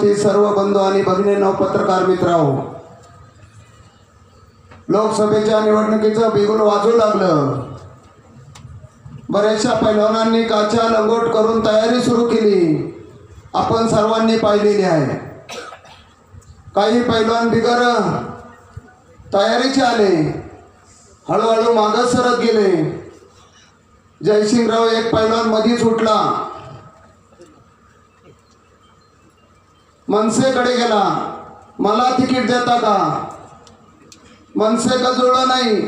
उपस्थित सर्व बंधू आणि भगिनींनो, पत्रकार मित्रांनो, लोकसभेच्या निवडणुकीचं बिगुल वाजू लागलं. बऱ्याचशा पैलवानांनी काचा लंगोट करून तयारी सुरू केली. आपण सर्वांनी पाहिलेली आहे. काही पैलवान बिगर तयारीचे आले, हळूहळू मागं सरत गेले. जयसिंगराव एक पैलवान मधीच उठला, मनसेकडे गेला. मला तिकीट देता का? मनसे जुळलं नाही.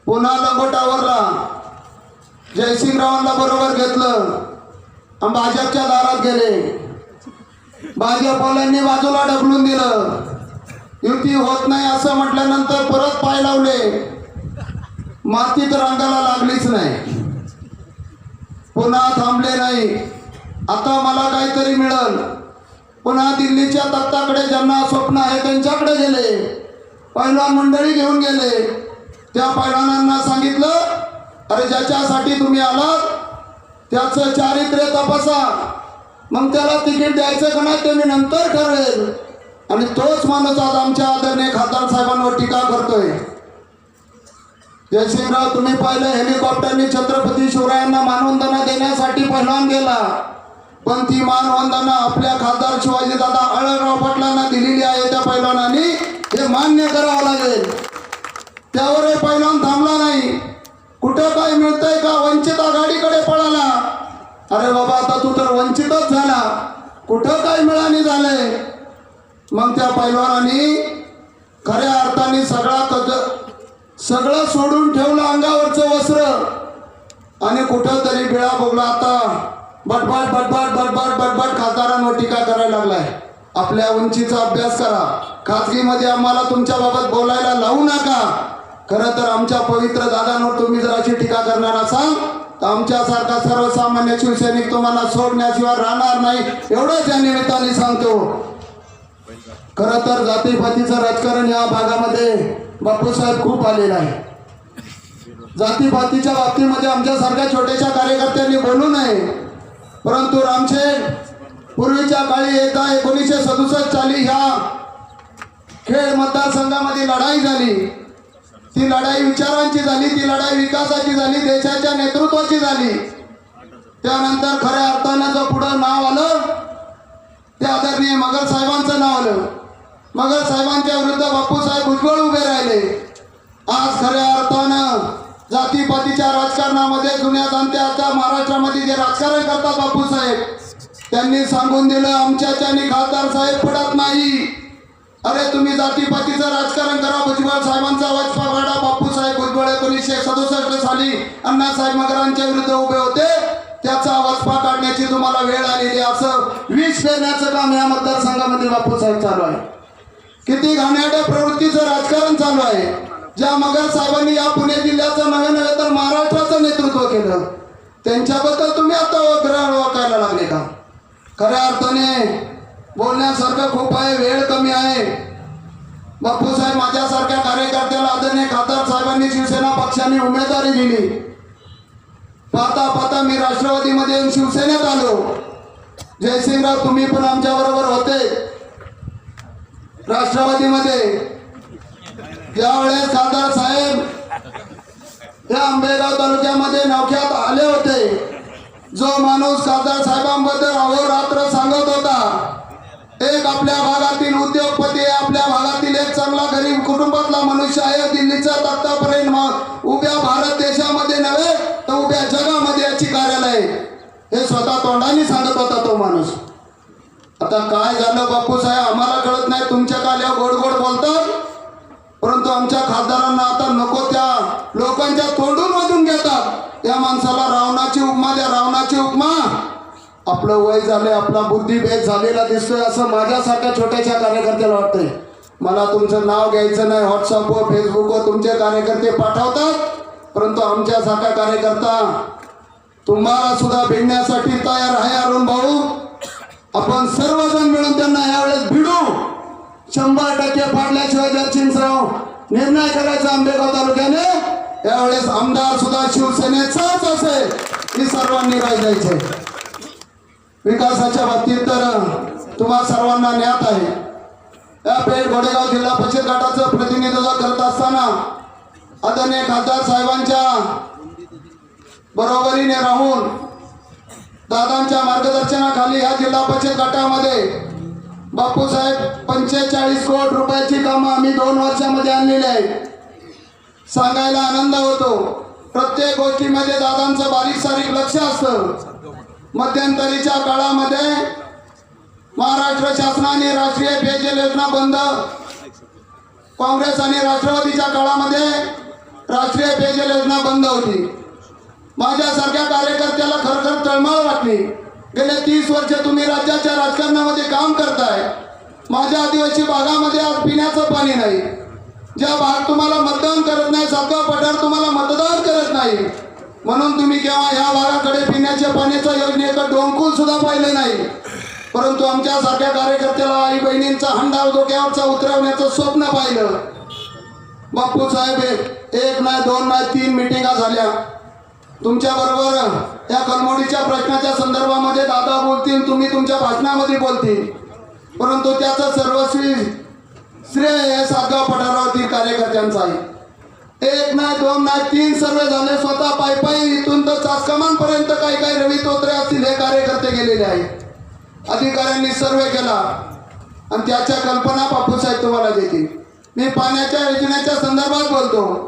पुन्हा लंगोटावरला. जयसिंगरावांना बरोबर घेतलं आणि भाजपच्या दारात गेले. भाजपवाल्यांनी बाजूला ढकलून दिलं. युती होत नाही असं म्हटल्यानंतर परत पाय लावले. मातीत रांगाला लागलीच नाही. पुन्हा थांबले नाही. आता मला काहीतरी मिळेल. पुन्हा दिल्लीच्या तख्ताकडे ज्यांना स्वप्न आहे त्यांच्याकडे गेले. पैलवान मंडळी घेऊन गेले. त्या पैलवानांना सांगितलं, अरे ज्याच्यासाठी तुम्ही आलात त्याचं चारित्र्य तपासा, मग त्याला तिकीट द्यायचं का नाही ते मी नंतर ठरवेल. आणि तोच माणूस आज आमच्या आदरणीय खासदार साहेबांवर टीका करतोय. जयसिंगराव, तुम्ही पाहिलं हेलिकॉप्टरने छत्रपती शिवरायांना मानवंदना देण्यासाठी पैलवान गेला, पण ती मानवंदना आपल्या खासदार शिवाजीदादा आढळराव पाटलांना दिलेली आहे. त्या पैलवानांनी हे मान्य करावं लागेल. त्यावरही पैलवान थांबला नाही. कुठं काय मिळतंय का? वंचित आघाडीकडे पळाला. अरे बाबा, आता तू तर वंचितच झाला, कुठं काय मिळाली झालंय. मग त्या पैलवानांनी खऱ्या अर्थाने सगळं सोडून ठेवलं, अंगावरचं वस्त्र, आणि कुठं तरी बिळा बोगला. आता बटबाट बटबाट बटबाट बटबाट खासदारांवर टीका करायला लागलाय. आपल्या उंचीचा अभ्यास करा. खाजगीमध्ये आम्हाला तुमच्या बाबत बोलायला लावू नका. खरं तर आमच्या पवित्र दादांवर तुम्ही जर अशी टीका करणार असाल तर आमच्यासारखा सर्वसामान्य शिवसैनिक तुम्हाला सोडण्याशिवाय राहणार नाही, एवढंच या निमित्ताने सांगतो. खरं तर जातीपातीचं राजकारण या भागामध्ये बापूसाहेब खूप आलेलं आहे. जातीपातीच्या बाबतीमध्ये आमच्यासारख्या छोट्याशा कार्यकर्त्यांनी बोलू नये. परंतु रामशेठ, पूर्वीच्या काळी एकदा 1967 साली ह्या खेड मतदारसंघामध्ये लढाई झाली. ती लढाई विचारांची झाली, ती लढाई विकासाची झाली, देशाच्या नेतृत्वाची झाली. त्यानंतर खऱ्या अर्थानं जो पुढं नाव आलं ते आदरणीय मगर साहेबांचं नाव आलं. मगर साहेबांच्या विरुद्ध बापूसाहेब भुजबळ उभे राहिले. आज खऱ्या अर्थानं जातीपातीच्या राजकारणामध्ये जुन्या जाणत्याच्या महाराष्ट्रामध्ये जे राजकारण करतात बापूसाहेब, त्यांनी सांगून दिलं, आमच्याच्यानी खासदार साहेब पडत नाही. अरे तुम्ही जातीपातीचं राजकारण करा. भुजबळ साहेबांचा वचपा काढा. बापूसाहेब भुजबळ 1967 साली अण्णासाहेब मगरांच्या विरुद्ध उभे होते. त्याचा वचपा काढण्याची तुम्हाला वेळ आलेली. असं विष पेरण्याचं काम या मतदारसंघामध्ये बापूसाहेब चालू आहे. किती घाणेरड्या प्रवृत्तीचं राजकारण चालू आहे. ज्या मगर साहेबांनी या पुणे जिल्ह्याचं नव्हे तर महाराष्ट्राचं नेतृत्व केलं, त्यांच्याबद्दल तुम्ही आता ग्रहण वाकायला लागले का? खऱ्या अर्थाने बोलण्यासारखं खूप आहे, वेळ कमी आहे. बापूसाहेब माझ्यासारख्या कार्यकर्त्याला आदरणीय खासदार साहेबांनी शिवसेना पक्षाने उमेदवारी दिली. पाहता पाहता मी राष्ट्रवादीमध्ये येऊन शिवसेनेत आलो. जयसिंगराव, तुम्ही पण आमच्या बरोबर होते राष्ट्रवादीमध्ये. ज्यावेळेस खासदार साहेब या आंबेगाव तालुक्यामध्ये नौख्यात आले होते, जो माणूस खासदार साहेबांबद्दल अहोरात्र सांगत होता, एक आपल्या भागातील उद्योगपती आहे, आपल्या भागातील एक चांगला गरीब कुटुंबातला मनुष्य आहे, दिल्लीच्या तख्तापर्यंत उभ्या भारत देशामध्ये नव्हे तर उभ्या जगामध्ये याची कार्यालय, हे स्वतः तोंडाने सांगत होता तो माणूस. आता काय झालं बापूसाहेब आम्हाला कळत नाही. तुमच्या काल्या गोड गोड बोलतात, परंतु आमच्या खासदारांना आता नको त्या लोकांच्या तोंडून मधून घेतात. या माणसाला रावणाची उपमा द्या, रावणाची उपमा. आपलं वय झालंय, आपला बुद्धिभेद झालेला दिसतोय असं माझ्यासारख्या छोट्याशा कार्यकर्त्याला वाटतंय. मला तुमचं नाव घ्यायचं नाही. व्हॉट्सअपवर फेसबुकवर तुमचे कार्यकर्ते पाठवतात, परंतु आमच्यासारखा कार्यकर्ता तुम्हाला सुद्धा भिडण्यासाठी तयार आहे. अरुण भाऊ, आपण सर्वजण मिळून त्यांना यावेळेस भिडू. 100% पाडल्याशिवाय जयसिंगराव निर्णय करायचा आंबेगाव तालुक्याने. यावेळेस आमदार सुद्धा शिवसेनेचाच असेल, ही सर्वांनी राहायचे. विकासाच्या बाबतीत तर तुम्हा सर्वांना ज्ञात आहे। या पेठ घोडेगाव जिल्हा परिषद गटाचं प्रतिनिधित्व करत असताना आदरणीय खासदार साहेबांच्या बरोबरीने राहून दादांच्या मार्गदर्शनाखाली या जिल्हा परिषद गटामध्ये बापूसाहेब 45 कोटी रुपयाची कामं आम्ही 2 वर्षामध्ये आणलेली आहेत। सांगायला आनंद होतो, प्रत्येक गोष्टीमध्ये दादांचं बारीक सारीक लक्ष असतं। मध्यंतरीच्या काळामध्ये महाराष्ट्र शासनाने राष्ट्रीय पेयजल योजना बंद, काँग्रेस आणि राष्ट्रवादीच्या काळामध्ये राष्ट्रीय पेयजल योजना बंद होती। माझ्यासारख्या कार्यकर्त्याला खरखर तळमळ वाटली। गेले 30 वर्ष तुम्ही राज्याच्या राजकारणामध्ये काम करताय, माझ्या आदिवासी भागामध्ये आज पिण्याचं पाणी नाही। ज्या भाग तुम्हाला मतदान करत नाही, सातगाव पठार तुम्हाला मतदान करत नाही, म्हणून तुम्ही केव्हा या भागाकडे पिण्याच्या पाण्याच्या योजनेचं डोंकूल सुद्धा पाहिलं नाही। परंतु आमच्यासारख्या कार्यकर्त्याला आई बहिणींचा हंडा डोक्यावरचा उतरवण्याचं स्वप्न पाहिलं। बापू साहेब 1 नाही 2 नाही 3 मिटिंगा झाल्या तुमच्या बरोबर। या कलमोडीच्या प्रश्नाच्या संदर्भामध्ये दादा बोलतील, तुम्ही तुमच्या भाषणामध्ये बोलतील, परंतु त्याचं सर्वस्वी श्रेय हे सातगाव पठारावरील कार्यकर्त्यांचं आहे। 1 नाही 2 नाही 3 सर्वे झाले, स्वतः पायी इथून तर चासकमानपर्यंत काही रवी तोत्रे असतील हे कार्यकर्ते गेलेले आहेत। अधिकाऱ्यांनी सर्वे केला आणि त्याच्या कल्पना बापूसाहेब तुम्हाला देतील। मी पाण्याच्या योजनेच्या संदर्भात बोलतो।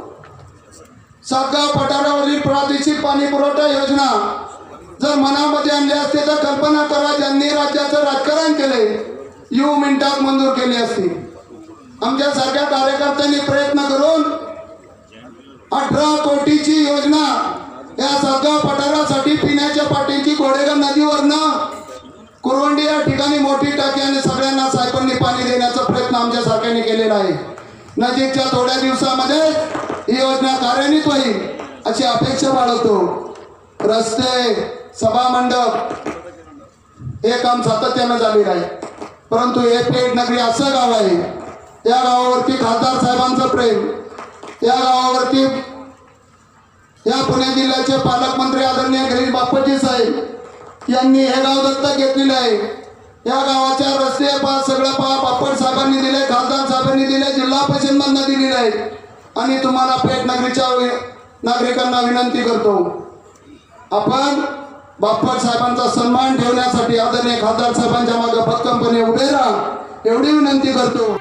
सातगाव पठारावरील प्रादेशिक पाणी पुरवठा योजना जर मनामध्ये आणली असते तर कल्पना करा, ज्यांनी राज्याचं राजकारण केले यू मिनिटात मंजूर केली असती। आमच्यासारख्या कार्यकर्त्यांनी प्रयत्न करून 18 कोटीची योजना या सातगाव पठारासाठी पिण्याच्या पाण्याची घोडेगाव नदीवरनं कुरवंडी या ठिकाणी मोठी टाकी आणि सगळ्यांना सायपननी पाणी देण्याचा प्रयत्न आमच्यासारख्यांनी केलेला आहे। नजीकच्या थोड्या दिवसामध्ये ही योजना कार्यान्वित होईल अशी अपेक्षा बाळगतो। रस्ते, सभामंडप हे काम सातत्यानं झालेलं आहे, परंतु हे पेठ नगरी असं गाव आहे, या गावावरती खासदार साहेबांचं प्रेम, या गावावरती या पुणे जिल्ह्याचे पालकमंत्री आदरणीय गिरीश बापटजी साहेब यांनी हे गाव दत्तक घेतलेले आहे। या गावाच्या रस्ते सगळं बापट साहेबांनी दिले, खासदार साहेबांनी दिले, जिल्हा परिषदमधनं दिलेले आहेत। आणि तुम्हाला पेठ नगरीच्या नागरिकांना विनंती करतो, आपण बापट साहेबांचा सन्मान ठेवण्यासाठी आदरणीय खासदार साहेबांच्या मागे भक्कमपणे उभे राहा एवढी विनंती करतो।